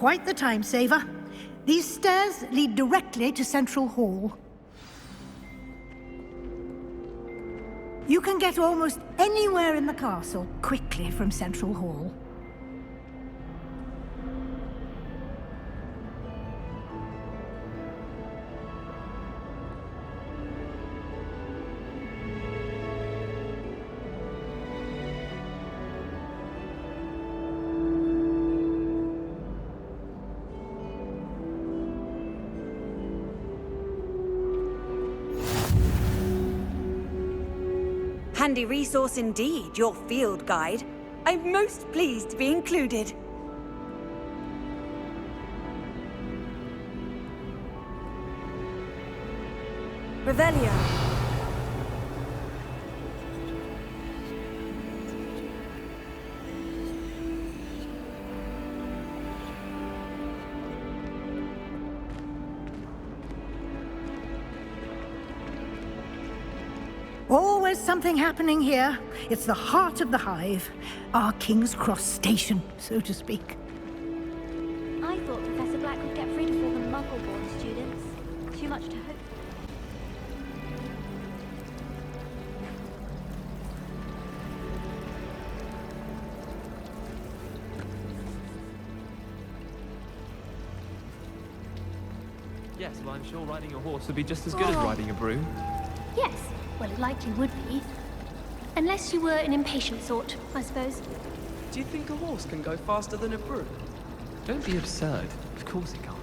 quite the time saver. These stairs lead directly to Central Hall. You can get almost anywhere in the castle quickly from Central Hall. Handy resource indeed, your field guide. I'm most pleased to be included. Revelio. Always something happening here. It's the heart of the hive. Our King's Cross station, so to speak. I thought Professor Black would get rid of all the Muggle-born students. Too much to hope for. Yes, well, I'm sure riding a horse would be just as good as riding a broom. Yes, well, it likely would be. Unless you were an impatient sort, I suppose. Do you think a horse can go faster than a broom? Don't be absurd. Of course it can't.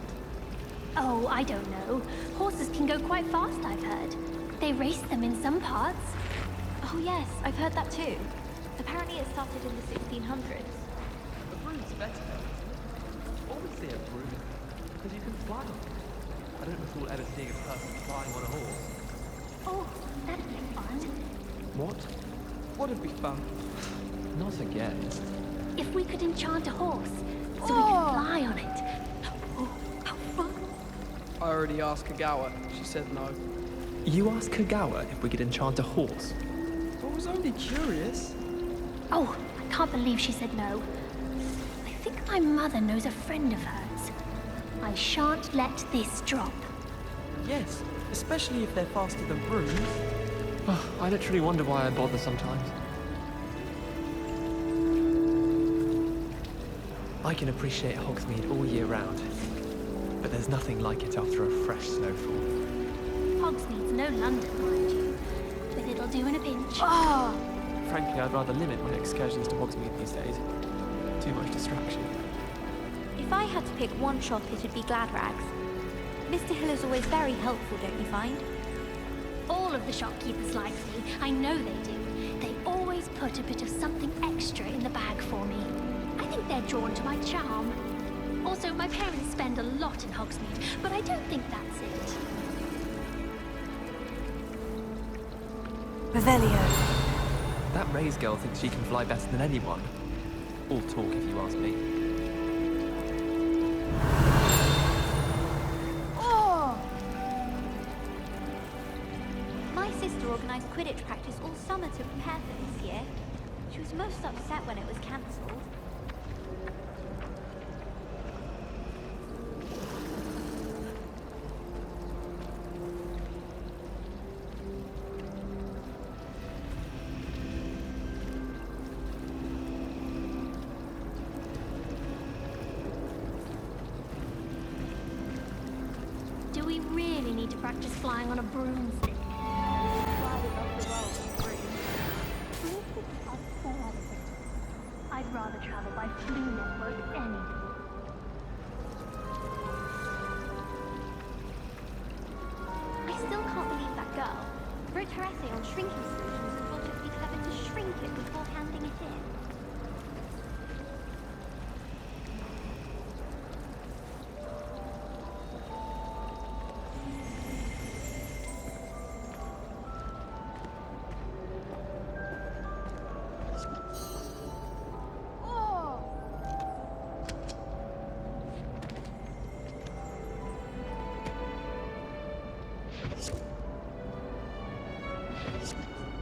Oh, I don't know. Horses can go quite fast, I've heard. They race them in some parts. Oh yes, I've heard that too. Apparently it started in the 1600s. A broom's better. Always say a broom, because you can fly on it. I don't recall ever seeing a person flying on a horse. Oh, that'd be fun. What? What'd be fun? Not again. If we could enchant a horse, so we could fly on it. Oh, how fun. I already asked Kagawa. She said no. You asked Kagawa if we could enchant a horse. I was only curious. Oh, I can't believe she said no. I think my mother knows a friend of hers. I shan't let this drop. Yes, especially if they're faster than brooms. Oh, I literally wonder why I bother sometimes. I can appreciate Hogsmeade all year round, but there's nothing like it after a fresh snowfall. Hogsmeade's no London, mind you, but it'll do in a pinch. Frankly, I'd rather limit my excursions to Hogsmeade these days. Too much distraction. If I had to pick one shop, it'd be Gladrags. Mr. Hill is always very helpful, don't you find? All of the shopkeepers like me. I know they do. They always put a bit of something extra in the bag for me. I think they're drawn to my charm. Also, my parents spend a lot in Hogsmeade, but I don't think that's it. Revelio. That Ray's girl thinks she can fly better than anyone. All talk, if you ask me. My sister organised Quidditch practice all summer to prepare for this year. She was most upset when it was cancelled. Do we really need to practice flying on a broomstick? I'd rather travel by Flea Network any day. I still can't believe that girl wrote her essay on shrinking solutions and thought it would be clever to shrink it before handing it in.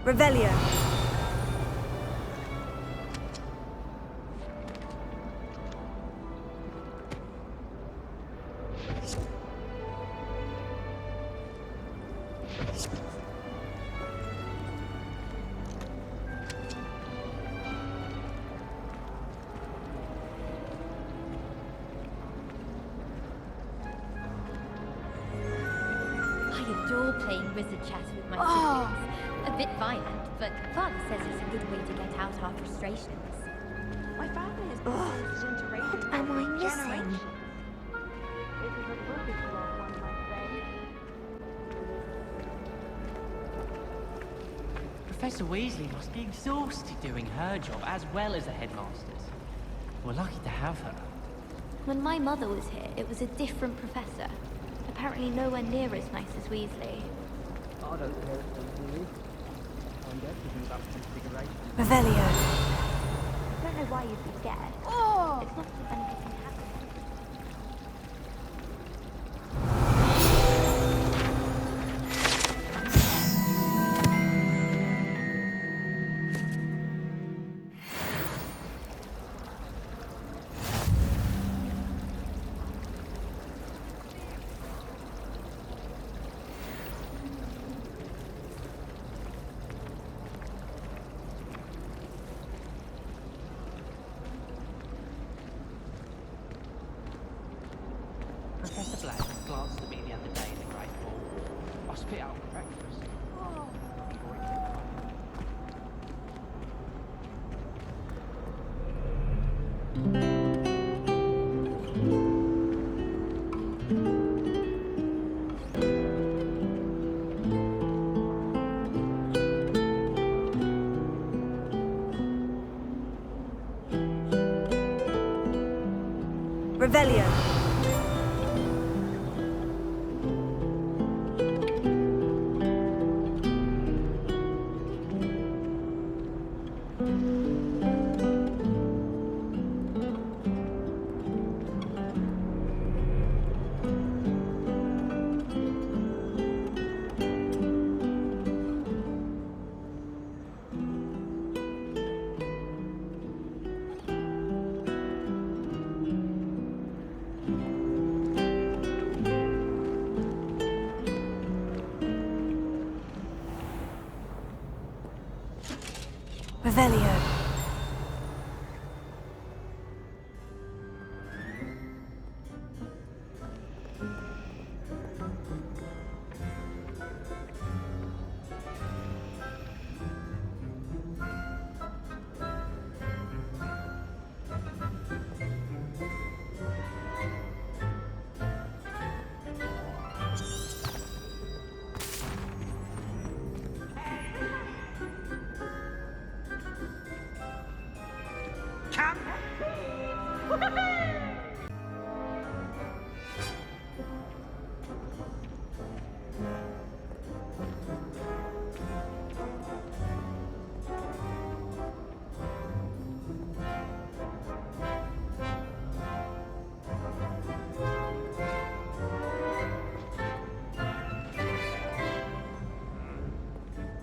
Revelio. I adore playing wizard chatter with my siblings. A bit violent, but Father says it's a good way to get out our frustrations. My family has been resistant to raising What am I missing? generations. This is a rubbish one, one might say. Professor Weasley must be exhausted doing her job as well as the headmaster's. We're lucky to have her. When my mother was here, it was a different professor. Apparently nowhere near as nice as Weasley. I don't care personally. I'm everything about configuration. Revelio. I don't know why you'd be scared. It's not as if anything happened. Professor Black glanced at me the other day in the Great Hall. I spit out for breakfast. Before he came home. Revelio. Revelio.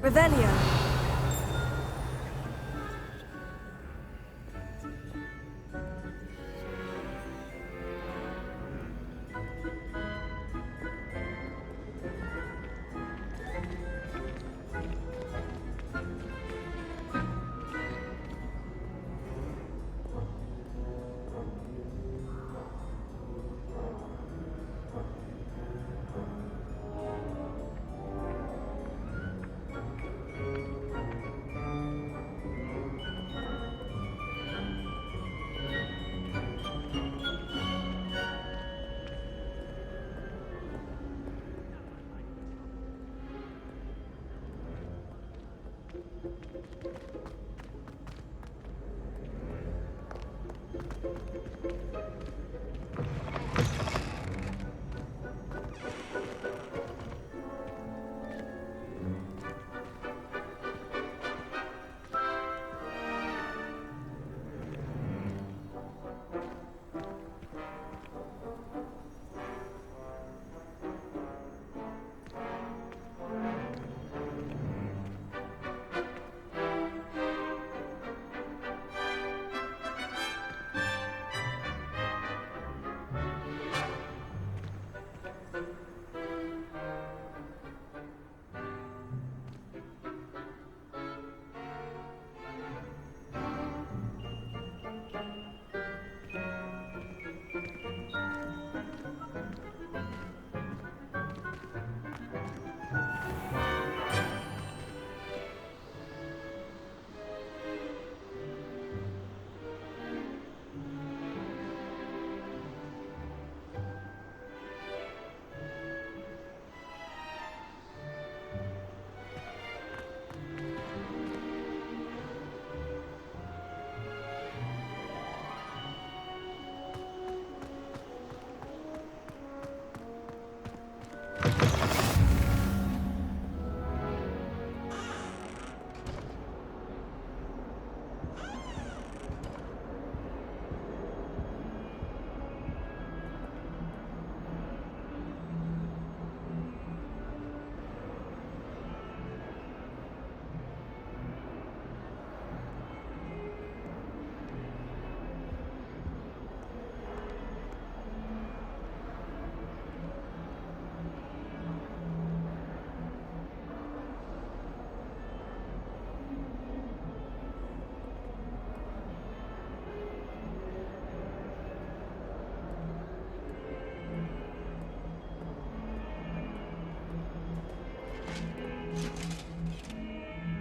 Revelio.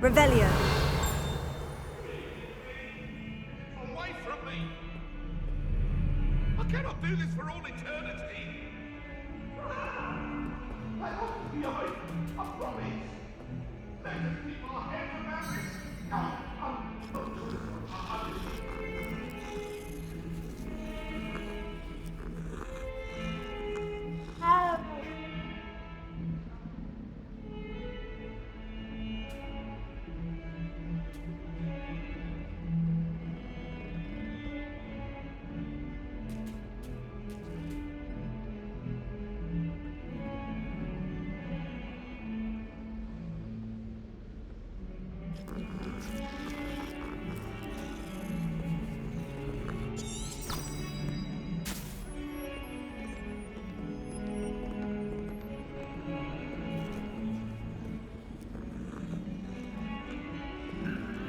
Revelio. Away from me! I cannot do this for all eternity! I hope to be away, I promise! Let us keep our heads around this!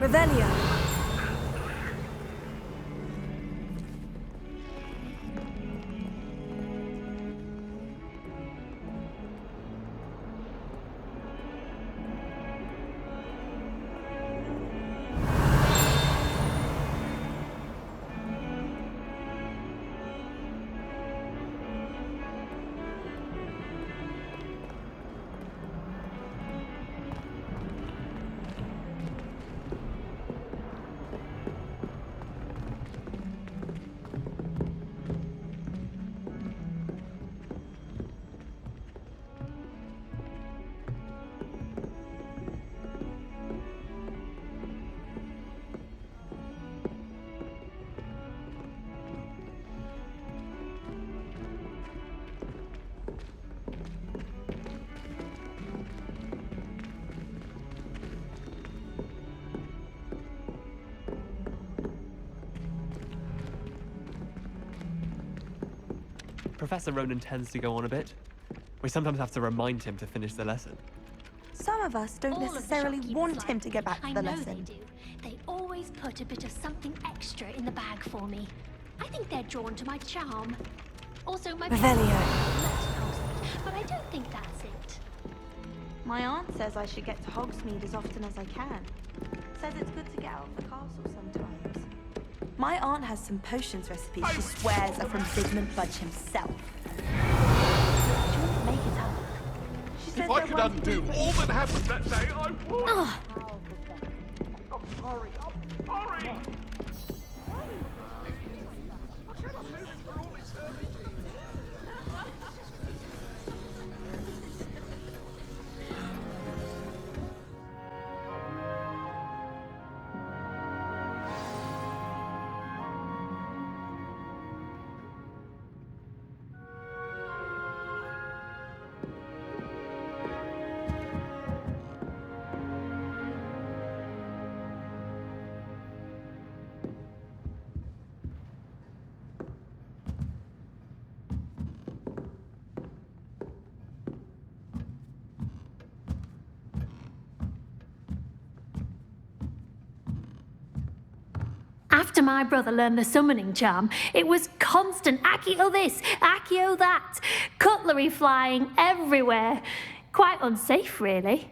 Revelio. Professor Ronan tends to go on a bit. We sometimes have to remind him to finish the lesson. Some of us don't All of the necessarily shopkeepers want like him to me. get back to I the know lesson. they do. They always put a bit of something extra in the bag for me. I think they're drawn to my charm. Also, my Revelio. parents have lots of Hogsmeade, but I don't think that's it. My aunt says I should get to Hogsmeade as often as I can. Says it's good to get out of the castle sometimes. My aunt has some potions recipes she swears are from Sigmund Budge himself. She wouldn't make it up. She says If I they're could ones who undo do all that happened that day, I would! Ugh. I'm sorry, I'm sorry! After my brother learned the summoning charm, it was constant Accio this, Accio that, cutlery flying everywhere. Quite unsafe, really.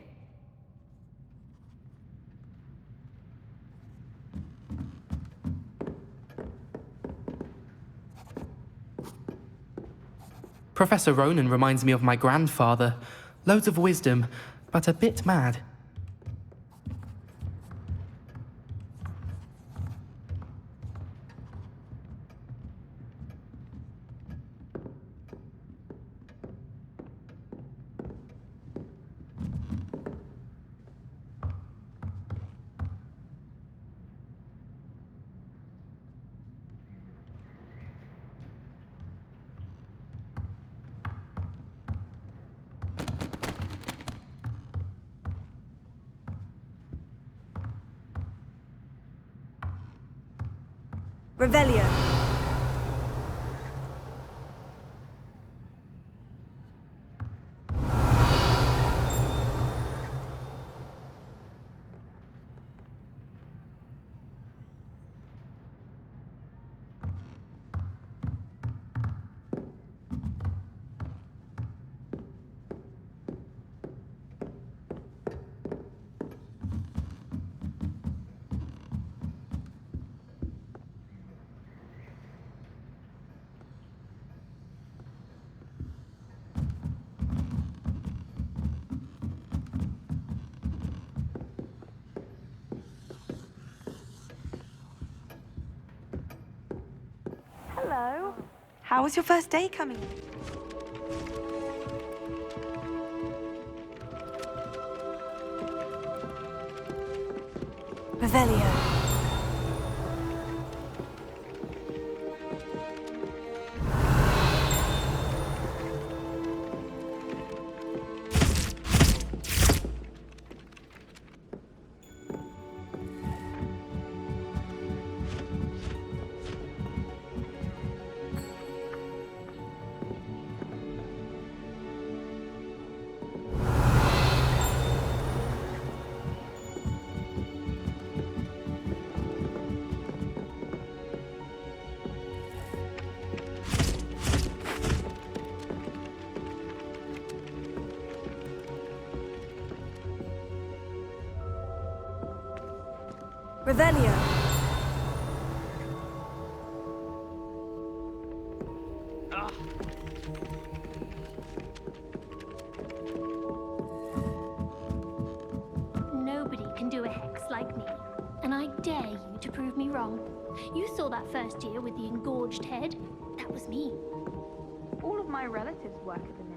Professor Ronan reminds me of my grandfather. Loads of wisdom, but a bit mad. Revelio. How was your first day coming? Revelio. Revelio. Nobody can do a hex like me, and I dare you to prove me wrong. You saw that first year with the engorged head. That was me. All of my relatives work at the ministry.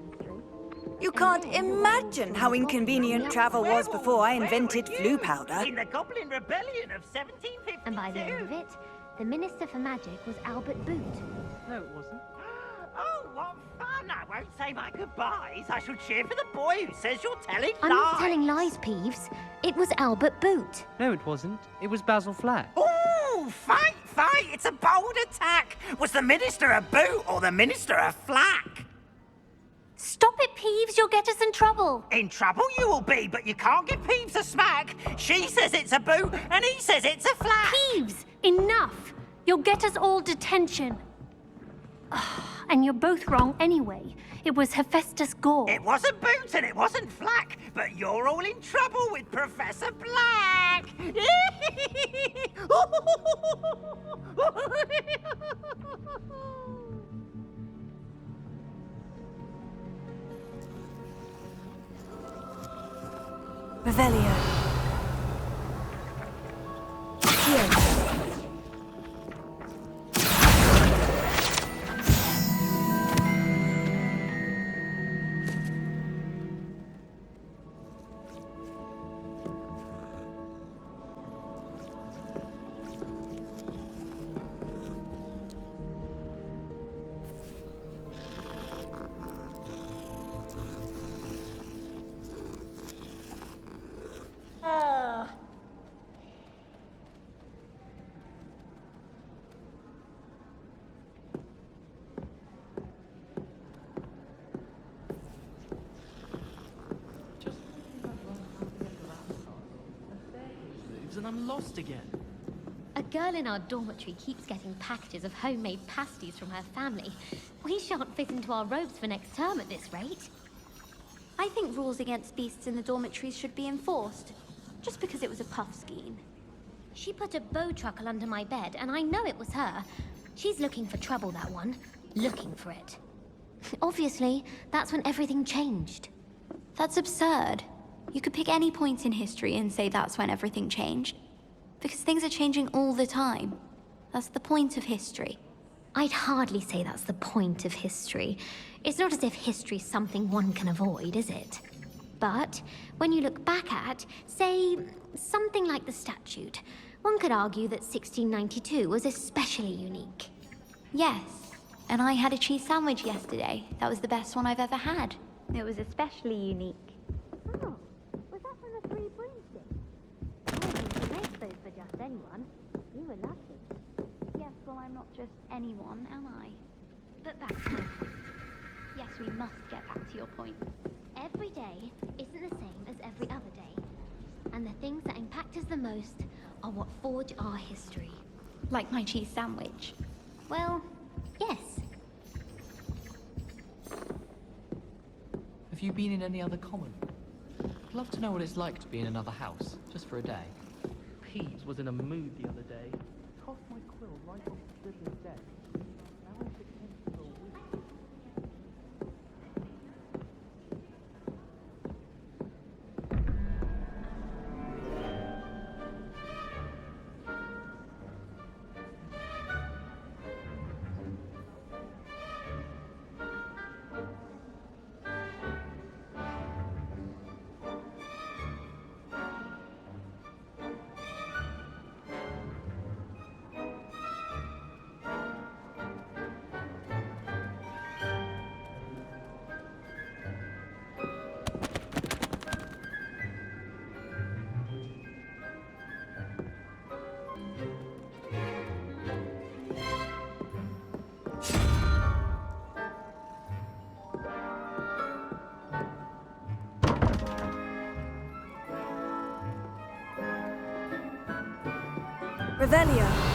You can't imagine how inconvenient travel was before I invented flu powder. In the Goblin Rebellion of 1752. And by the end of it, the Minister for Magic was Albert Boot. No, it wasn't. Oh, what fun! I won't say my goodbyes. I shall cheer for the boy who says you're telling lies. I'm not telling lies, Peeves. It was Albert Boot. No, it wasn't. It was Basil Flack. Ooh, fight, fight! It's a bold attack. Was the Minister a boot or the Minister a flack? Stop it, Peeves. You'll get us in trouble. In trouble you will be, but you can't give Peeves a smack. She says it's a boot, and he says it's a flack. Peeves, enough. You'll get us all detention. And you're both wrong anyway. It was Hephaestus Gore. It wasn't boot and it wasn't flack, but you're all in trouble with Professor Black. Revelio. Here. And I'm lost again. A girl in our dormitory keeps getting packages of homemade pasties from her family. We shan't fit into our robes for next term at this rate. I think rules against beasts in the dormitories should be enforced, just because it was a puff scheme. She put a bow truckle under my bed, and I know it was her. She's looking for trouble, that one. Looking for it. Obviously, that's when everything changed. That's absurd. You could pick any point in history and say that's when everything changed. Because things are changing all the time. That's the point of history. I'd hardly say that's the point of history. It's not as if history's something one can avoid, is it? But when you look back at, say, something like the statute, one could argue that 1692 was especially unique. Yes, and I had a cheese sandwich yesterday. That was the best one I've ever had. It was especially unique. Oh, was that from the Three Broomsticks? I wouldn't make those for just anyone. You were lucky. Yes, well, I'm not just anyone, am I? But back to my point. Yes, we must get back to your point. Every day isn't the same as every other day. And the things that impact us the most are what forge our history. Like my cheese sandwich. Well, yes. Have you been in any other common? I'd love to know what it's like to be in another house, just for a day. Peeves was in a mood the other day. Tossed my quill right off the Slytherin's desk. Now I pretend for a week. Revelio.